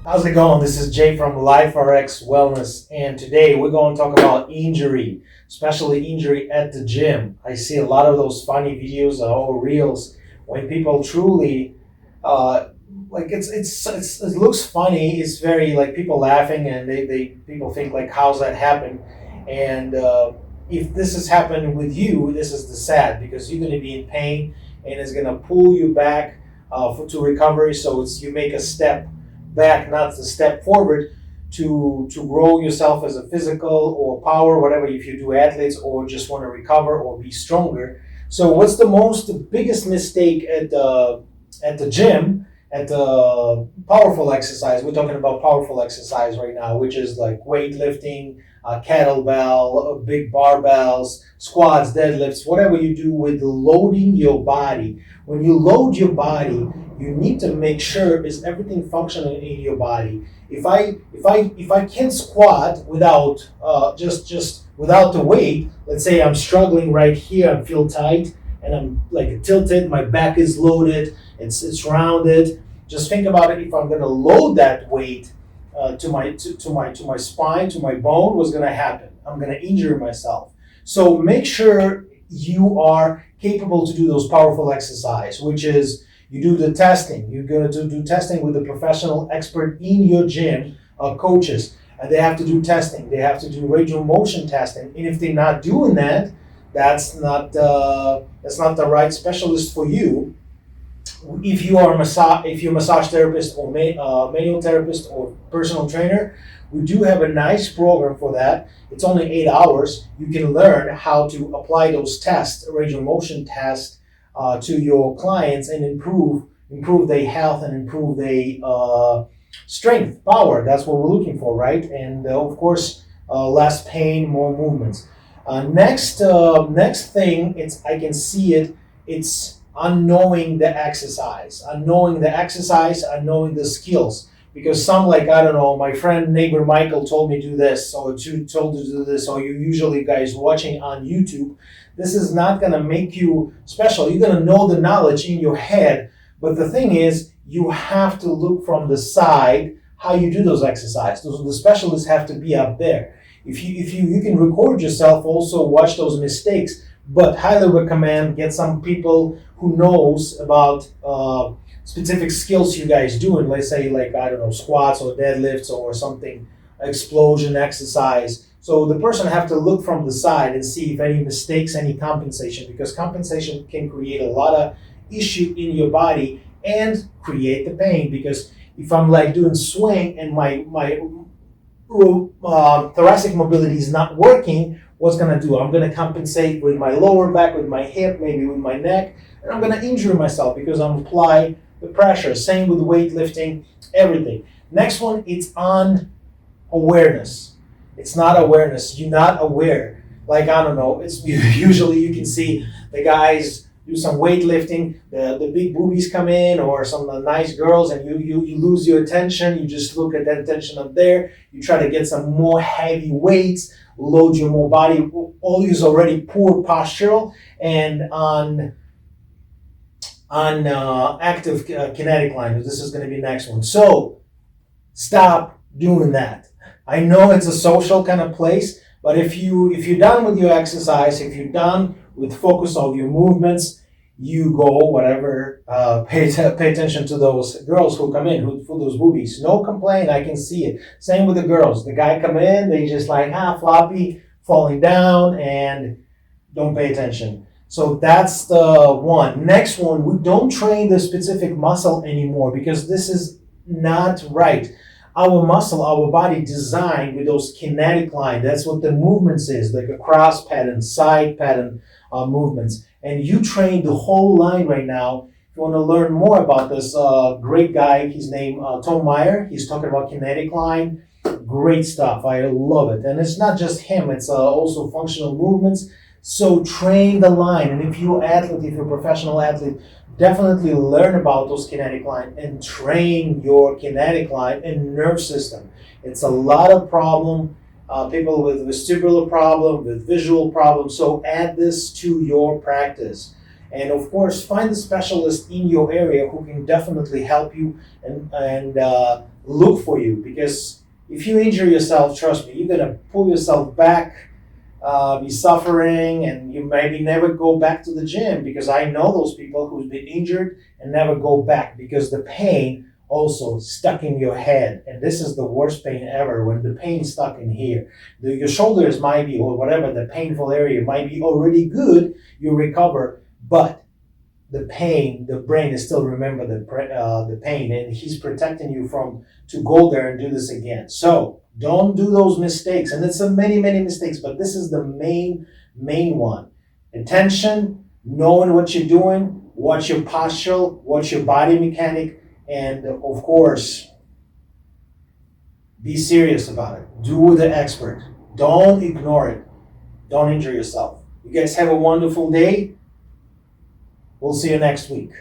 How's it going? This is Jay from LifeRx Wellness, and today we're going to talk about injury, especially injury at the gym. I see a lot of those funny videos or reels when people truly, uh, like it looks funny. It's very like people laughing, and they people think like, how's that happen? And if this has happened with you, this is the sad because you're going to be in pain, and it's going to pull you back to recovery. So it's you make a step back, not to step forward to grow yourself as a physical or power, whatever, if you do athletes or just want to recover or be stronger. So what's the biggest mistake at the gym, at the powerful exercise? We're talking about powerful exercise right now, which is like weightlifting, kettlebell, big barbells, squats, deadlifts, whatever you do with loading your body. When you load your body, you need to make sure is everything functioning in your body. If I can't squat without just without the weight, let's say I'm struggling right here, I feel tight and I'm like tilted, my back is loaded, it's rounded. Just think about it. If I'm going to load that weight to my spine, to my bone, what's going to happen? I'm going to injure myself. So make sure you are capable to do those powerful exercise, which is you do the testing. You're going to do testing with a professional expert in your gym, coaches, and they have to do testing. They have to do range of motion testing. And if they're not doing that, that's not the right specialist for you. If you are if you're a massage therapist or manual therapist or personal trainer, we do have a nice program for that. It's only 8 hours. You can learn how to apply those tests, range of motion tests, to your clients and improve their health and improve their strength, power. That's what we're looking for, right? And of course, less pain, more movements. Next thing, it's I can see it. It's unknowing the exercise, unknowing the skills. Because some, like, I don't know, my friend neighbor Michael told me do this, or told you to do this, or you usually guys watching on YouTube. This is not gonna make you special. You're gonna know the knowledge in your head, but the thing is, you have to look from the side how you do those exercises. The specialists have to be up there. If you can record yourself, also watch those mistakes, but highly recommend get some people who knows about specific skills you guys doing. Let's say like I don't know squats or deadlifts or something explosion exercise. So the person have to look from the side and see if any mistakes, any compensation, because compensation can create a lot of issue in your body and create the pain. Because if I'm like doing swing and my thoracic mobility is not working, what's gonna do? I'm gonna compensate with my lower back, with my hip, maybe with my neck, and I'm gonna injure myself because I'm applying the pressure. Same with weightlifting, everything. Next one, it's on awareness. It's not awareness. You're not aware. Like I don't know. It's usually you can see the guys do some weightlifting. The big boobies come in, or some nice girls, and you lose your attention. You just look at that attention up there. You try to get some more heavy weights, load your more body. All is already poor postural and on active kinetic line. This is going to be the next one. So stop doing that. I know it's a social kind of place, but if you're done with your exercise, if you're done with focus on your movements, you go whatever. Pay attention to those girls who come in who those boobies. No complaint. I can see it. Same with the girls. The guy come in, they just like floppy, falling down, and don't pay attention. So that's the one. Next one, we don't train the specific muscle anymore because this is not right. Our muscle, our body designed with those kinetic line. That's what the movements is, like a cross pattern, side pattern movements. And you train the whole line right now. If you want to learn more about this, great guy, his name Tom Meyer. He's talking about kinetic line. Great stuff. I love it. And it's not just him. It's also functional movements. So train the line. And if you're athlete, if you're a professional athlete, definitely learn about those kinetic line and train your kinetic line and nerve system. It's a lot of problem. People with vestibular problem, with visual problems. So add this to your practice. And of course, find a specialist in your area who can definitely help you and look for you. Because if you injure yourself, trust me, you're gonna pull yourself back, be suffering, and you maybe never go back to the gym, because I know those people who've been injured and never go back because the pain also stuck in your head. And this is the worst pain ever, when the pain stuck in here. Your shoulders might be, or whatever the painful area might be already good, you recover, but the pain, the brain is still remember the pain, and he's protecting you from to go there and do this again. So don't do those mistakes, and it's a many mistakes, but this is the main one. Attention, knowing what you're doing, what's your posture, what's your body mechanic, and of course, be serious about it. Do with the expert. Don't ignore it. Don't injure yourself. You guys have a wonderful day. We'll see you next week.